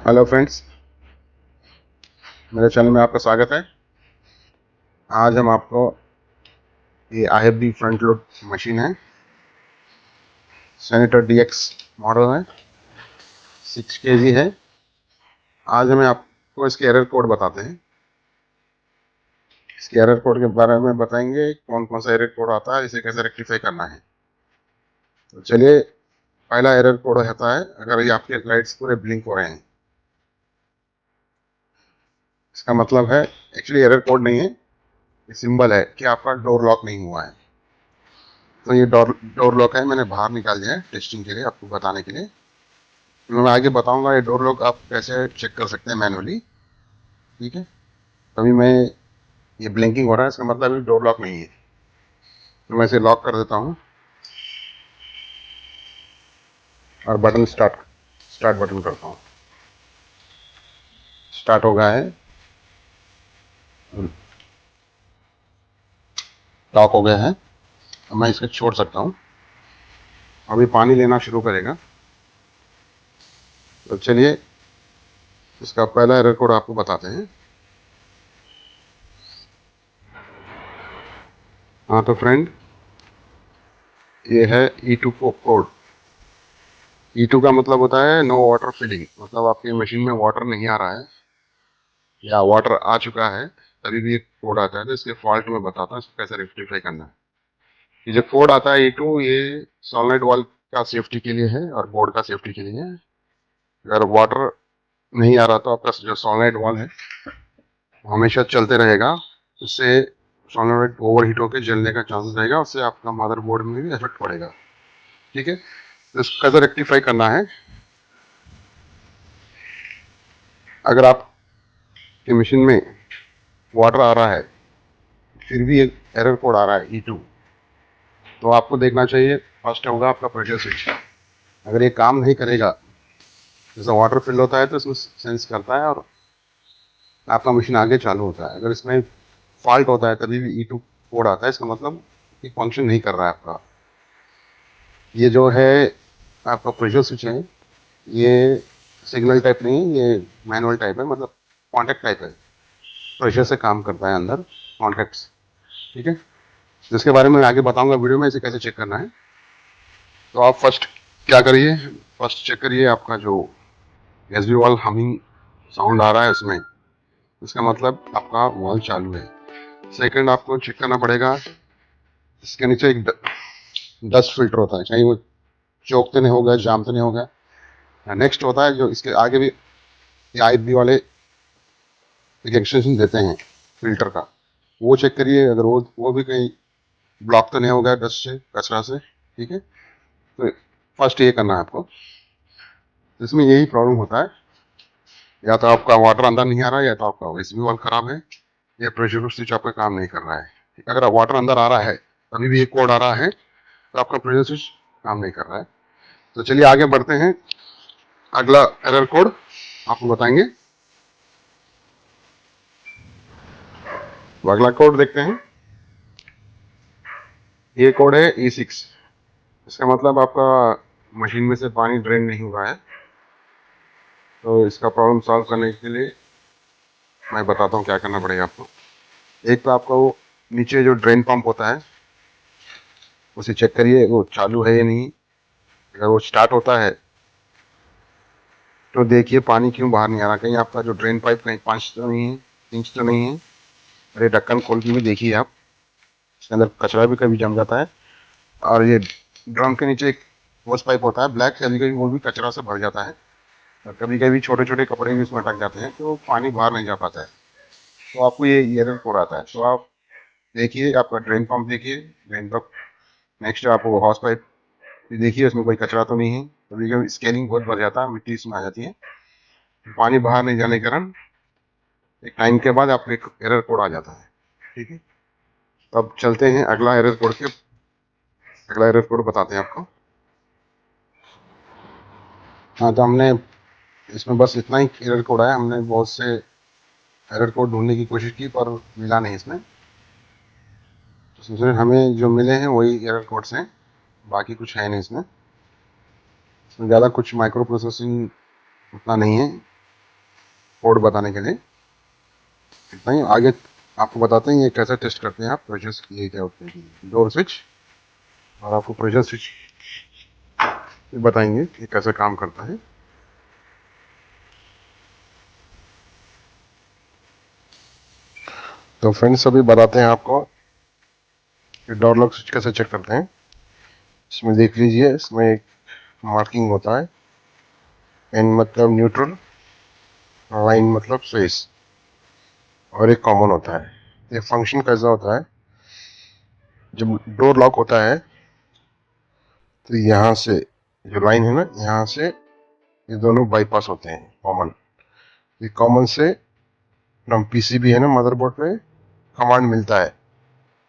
Hello friends, मेरे channel में आपका स्वागत है। आज हम आपको ये IFB फ्रंट लोड मशीन है, सेनेटर DX मॉडल है, 6 kg है। आज हमें आपको इसके एरर कोड बताते हैं। इसके एरर कोड के बारे में बताएंगे, कौन कौन सा एरर कोड आता है, इसे कैसे रेक्टिफाई करना है। तो चलिए, पहला एरर कोड होता है अगर ये आपके लाइट्स पूरे ब्लिंक हो रहे हैं। इसका मतलब है, एक्चुअली एरर कोड नहीं है, ये सिंबल है कि आपका डोर लॉक नहीं हुआ है। तो ये डोर लॉक है, मैंने बाहर निकाल दिया है टेस्टिंग के लिए, आपको बताने के लिए। तो मैं आगे बताऊंगा ये डोर लॉक आप कैसे चेक कर सकते हैं मैनुअली। ठीक है, तभी मैं ये ब्लिंकिंग हो रहा है, इसका मतलब ये डोर लॉक नहीं है। तो मैं इसे लॉक कर देता हूँ और बटन स्टार्ट बटन करता हूँ। स्टार्ट हो गया है, लॉक हो गया है। अब मैं इसको छोड़ सकता हूँ, अभी पानी लेना शुरू करेगा। तो चलिए, इसका पहला एरर कोड आपको बताते हैं। हाँ तो फ्रेंड, ये है E2 कोड। E2 का मतलब होता है नो वाटर फिलिंग, मतलब आपकी मशीन में वाटर नहीं आ रहा है या वाटर आ चुका है, तभी भी एक कोड आता है। तो इसके फॉल्ट में बताता हूँ इसको कैसे रेक्टिफाई करना है। ये जो कोड आता है E2, ये सॉलिड वाल्व का सेफ्टी के लिए है और बोर्ड का सेफ्टी के लिए है। अगर वाटर नहीं आ रहा तो आपका जो सॉलिड वाल्व है वो हमेशा चलते रहेगा, उससे सॉलिड ओवर हीट होकर जलने का चांसेस रहेगा, उससे आपका मदरबोर्ड में भी इफेक्ट पड़ेगा। ठीक है, तो इसको कैसे रेक्टिफाई करना है। अगर आपकी मशीन में वाटर आ रहा है फिर भी एक एरर कोड आ रहा है E2, तो आपको देखना चाहिए, फर्स्ट होगा आपका प्रेशर स्विच। अगर ये काम नहीं करेगा, जैसा वाटर फिल होता है तो इसमें सेंस करता है और आपका मशीन आगे चालू होता है। अगर इसमें फॉल्ट होता है कभी भी E2 कोड आता है, इसका मतलब ये फंक्शन नहीं कर रहा है आपका। ये जो है आपका प्रेशर स्विच है, ये सिग्नल टाइप नहीं है, ये मैनुअल टाइप है, मतलब कॉन्टैक्ट टाइप है। प्रेशर से काम करता है अंदर, कॉन्टैक्ट्स। ठीक है, जिसके बारे में आगे बताऊंगा वीडियो में इसे कैसे चेक करना है। तो आप फर्स्ट क्या करिए, फर्स्ट चेक करिए आपका जो एसबी वॉल हमिंग साउंड आ रहा है उसमें, इसका मतलब आपका वॉल चालू है। सेकंड आपको चेक करना पड़ेगा, इसके नीचे एक डस्ट फिल्टर होता है, चाहे वो चौक तो नहीं होगा, जाम तो नहीं होगा। नेक्स्ट होता है जो इसके आगे भी IFB वाले एक एक्सटेंशन देते हैं फिल्टर का, वो चेक करिए, अगर वो भी कहीं ब्लॉक तो नहीं होगा डस्ट से, कचरा से। ठीक है, तो फर्स्ट ये करना है आपको। इसमें यही प्रॉब्लम होता है, या तो आपका वाटर अंदर नहीं आ रहा है, या तो आपका एसबी वाल्व खराब है, या प्रेशर स्विच आपका काम नहीं कर रहा है। अगर वाटर अंदर आ रहा है तभी भी एक कोड आ रहा है, तो आपका प्रेशर स्विच काम नहीं कर रहा है। तो चलिए आगे बढ़ते हैं, अगला एरर कोड आपको बताएंगे। तो अगला कोड देखते हैं, ये कोड है E6। इसका मतलब आपका मशीन में से पानी ड्रेन नहीं हुआ है। तो इसका प्रॉब्लम सॉल्व करने के लिए मैं बताता हूँ क्या करना पड़ेगा आपको। एक तो आपका वो नीचे जो ड्रेन पंप होता है उसे चेक करिए वो चालू है या नहीं। अगर वो स्टार्ट होता है तो देखिए पानी क्यों बाहर नहीं आ रहा, कहीं आपका जो ड्रेन पाइप कहीं 5 तो नहीं है, 3 तो नहीं है। अरे ढक्कन खोल के भी देखिए आप, इसके अंदर कचरा भी कभी जम जाता है। और ये ड्रम के नीचे एक होस पाइप होता है ब्लैक, कभी कभी वो भी कचरा से भर जाता है, और कभी कभी छोटे छोटे कपड़े भी उसमें अटक जाते हैं, तो पानी बाहर नहीं जा पाता है। तो आपको ये एरर कोड आता है। तो आप देखिए, आपका ड्रेन पंप देखिए, ड्रेन पंप। नेक्स्ट आपको हॉस पाइप देखिए, उसमें कोई कचरा तो नहीं है। कभी कभी स्केलिंग बहुत बढ़ जाता है, मिट्टी इसमें आ जाती है, पानी बाहर नहीं जाने के कारण एक टाइम के बाद आपको एक एरर कोड आ जाता है। ठीक है, अब चलते हैं अगला एरर कोड के, अगला एरर कोड बताते हैं आपको। हाँ तो हमने इसमें बस इतना ही एरर कोड आया, हमने बहुत से एरर कोड ढूंढने की कोशिश की पर मिला नहीं इसमें। तो इसमें हमें जो मिले हैं वही एरर कोड्स हैं, बाकी कुछ है नहीं इसमें। इसमें ज़्यादा कुछ माइक्रो प्रोसेसिंग उतना नहीं है। कोड बताने के लिए इतना ही। आगे आपको बताते हैं ये कैसे टेस्ट करते हैं आप प्रेशर, ये क्या होते हैं डोर स्विच, और आपको प्रेशर स्विच बताएंगे कि कैसे काम करता है। तो फ्रेंड्स अभी बताते हैं आपको कि डोर लॉक स्विच कैसे चेक करते हैं। इसमें देख लीजिए, इसमें एक मार्किंग होता है, एन मतलब न्यूट्रल, लाइन मतलब स्विच, और एक कॉमन होता है। ये फंक्शन कैसा होता है, जब डोर लॉक होता है तो यहाँ से जो लाइन है ना, यहाँ से ये दोनों बाईपास होते हैं कॉमन। ये कॉमन से हम पीसीबी है ना मदरबोर्ड पे कमांड मिलता है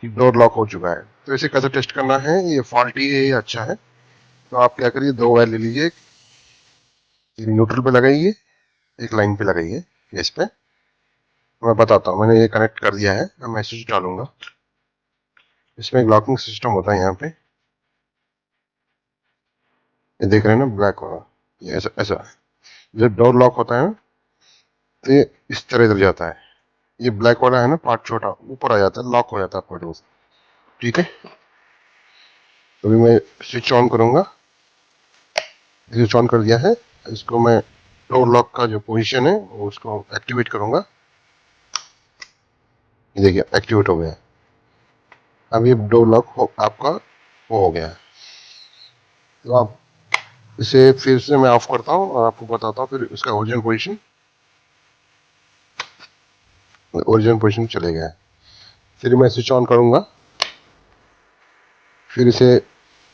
कि डोर लॉक हो चुका है। तो इसे कैसे टेस्ट करना है, ये फॉल्टी है या अच्छा है। तो आप क्या करिए, दो वायर ले लीजिए, एक न्यूट्रल पे लगाइए, एक लाइन पे लगाइए। इस पे मैं बताता हूँ, मैंने ये कनेक्ट कर दिया है, मैं मैसेज डालूंगा। इसमें एक लॉकिंग सिस्टम होता है यहाँ पे, ये देख रहे हैं ना ब्लैक वाला, ये ऐसा ऐसा जब डोर लॉक होता है ना तो ये इस तरह इधर जाता है। ये ब्लैक वाला है ना पार्ट छोटा ऊपर आ जाता है, लॉक हो जाता है आपका डोर। ठीक है, तो अभी मैं स्विच ऑन करूंगा। स्विच ऑन कर दिया है, इसको मैं डोर लॉक का जो पोजीशन है वो उसको एक्टिवेट करूंगा। ये देखिए एक्टिवेट हो गया। अब ये डोर लॉक आपका वो हो गया। तो आप इसे फिर से मैं ऑफ करता हूँ और आपको बताता हूँ फिर इसका ओरिजिनल पोजीशन चले गया। फिर मैं स्विच ऑन करूंगा, फिर इसे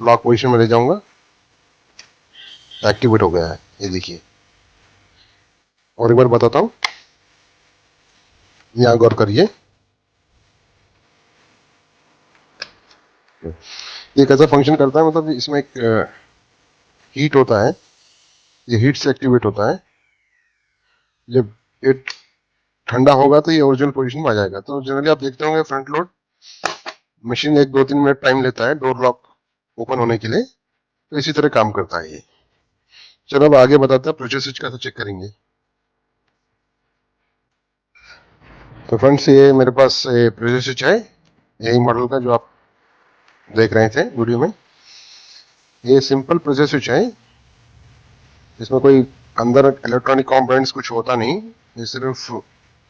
लॉक पोजीशन में ले जाऊंगा, एक्टिवेट हो गया है, ये देखिए। और एक बार बताता हूँ, यहाँ गौर करिए, ये कैसा फंक्शन करता है। मतलब इसमें एक हीट होता है, ये हीट से एक्टिवेट होता है। जब ये ठंडा होगा तो ये ओरिजिनल पोजीशन में आ जाएगा। तो जनरली आप देखते होंगे front load machine 1-2-3 minute time लेता है डोर लॉक ओपन होने के लिए, तो इसी तरह काम करता है ये। चलो अब आगे बताते हैं प्रेशर स्विच कैसे चेक करेंगे। तो फ्रेंड्स ये मेरे पास प्रेशर स्विच है, यही मॉडल का जो आप देख रहे थे वीडियो में। ये सिंपल प्रेशर स्विच है, इसमें कोई अंदर इलेक्ट्रॉनिक कंपोनेंट्स कुछ होता नहीं, ये सिर्फ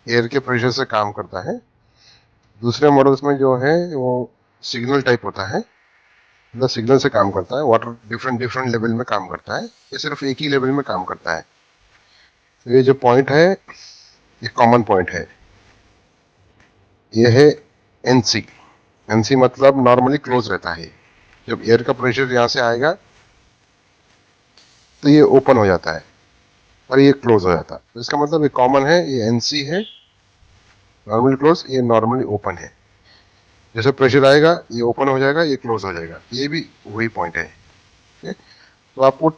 एयर के प्रेशर से काम करता है। दूसरे मॉडल्स में जो है वो सिग्नल टाइप होता है, मतलब सिग्नल से काम करता है। वाटर डिफरेंट डिफरेंट लेवल में काम करता है, ये सिर्फ एक ही लेवल में काम करता है। तो ये जो पॉइंट है ये कॉमन पॉइंट है, ये है एनसी। एनसी मतलब नॉर्मली क्लोज रहता है। जब एयर का प्रेशर यहाँ से आएगा तो ये ओपन हो जाता है और ये क्लोज हो जाता है। तो इसका मतलब ये कॉमन है, ये एनसी है, नॉर्मली क्लोज, ये नॉर्मली ओपन है। जैसे प्रेशर आएगा ये ओपन हो जाएगा, ये क्लोज हो जाएगा, ये भी वही पॉइंट है। ठीक है? तो आपको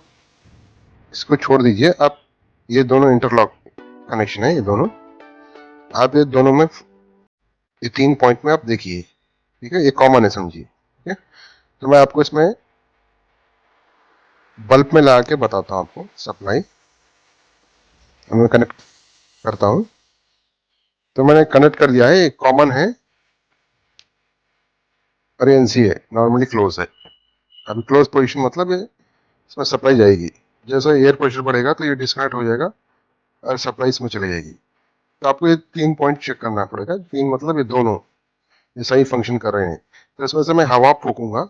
इसको छोड़ दीजिए, आप ये दोनों इंटरलॉक कनेक्शन है, ये दोनों आप ये दोनों में ये 3 पॉइंट में आप देखिए। ठीक है, ये कॉमन है समझिए। ठीक है, तो मैं आपको इसमें बल्ब में लगा के बताता हूँ आपको सप्लाई। मैं कनेक्ट करता हूँ, तो मैंने कनेक्ट कर दिया है, ये कॉमन है और एनसी है, नॉर्मली क्लोज है। अभी क्लोज पोजीशन मतलब ये इसमें सप्लाई जाएगी, जैसे एयर प्रेशर बढ़ेगा तो ये डिस्कनेक्ट हो जाएगा और सप्लाई इसमें चली जाएगी। तो आपको ये 3 पॉइंट चेक करना पड़ेगा, 3 मतलब ये दोनों ये सही फंक्शन कर रहे हैं। तो इसमें से मैं हवा फूकूंगा।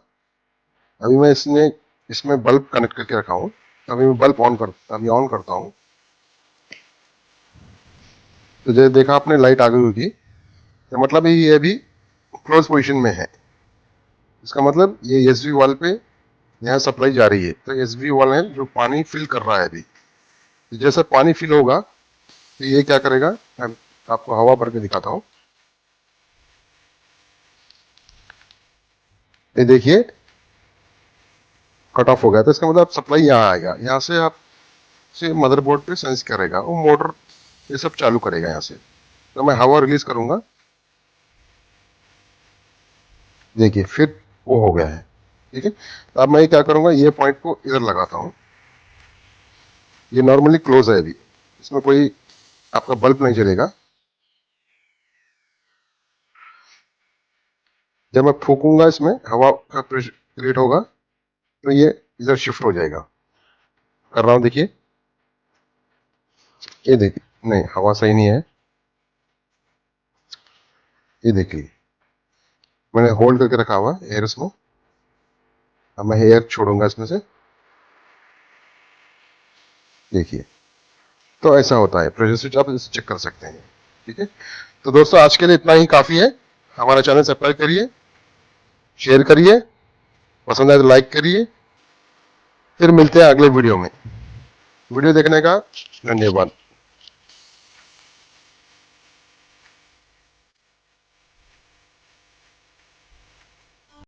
अभी मैं इसमें इसमें बल्ब कनेक्ट करके रखा हूँ, अभी मैं बल्ब अभी ऑन करता हूँ। तो जैसे देखा आपने लाइट आ गई होगी, तो मतलब ये अभी क्लोज पोजीशन में है। इसका मतलब ये एसवी वाल पे यहाँ सप्लाई जा रही है, तो एसवी वाल है जो पानी फिल कर रहा है अभी। तो जैसे पानी फिल होगा तो ये क्या करेगा, मैं आपको हवा भर के दिखाता हूँ। ये देखिए कट ऑफ हो गया, तो इसका मतलब सप्लाई यहाँ आएगा, यहाँ से आप से मदरबोर्ड पे सेंस करेगा, वो मोटर ये सब चालू करेगा यहाँ से। तो मैं हवा रिलीज करूंगा, देखिए फिर वो हो गया है। ठीक है, तो अब मैं क्या करूंगा, ये पॉइंट को इधर लगाता हूँ। ये नॉर्मली क्लोज है अभी, इसमें कोई आपका बल्ब नहीं जलेगा। जब मैं फूकूंगा इसमें हवा का प्रेशर क्रिएट होगा तो ये इधर शिफ्ट हो जाएगा। कर रहा हूं, देखिए, ये देखिए, नहीं हवा सही नहीं है, ये देखिए मैंने होल्ड करके रखा हुआ एयर इसमें। अब मैं एयर छोड़ूंगा इसमें से, देखिए। तो ऐसा होता है, प्रेशर स्विच आप इसे चेक कर सकते हैं। ठीक है, तो दोस्तों आज के लिए इतना ही काफी है। हमारा चैनल सब्सक्राइब करिए, शेयर करिए, पसंद आए तो लाइक करिए। फिर मिलते हैं अगले वीडियो में। वीडियो देखने का धन्यवाद।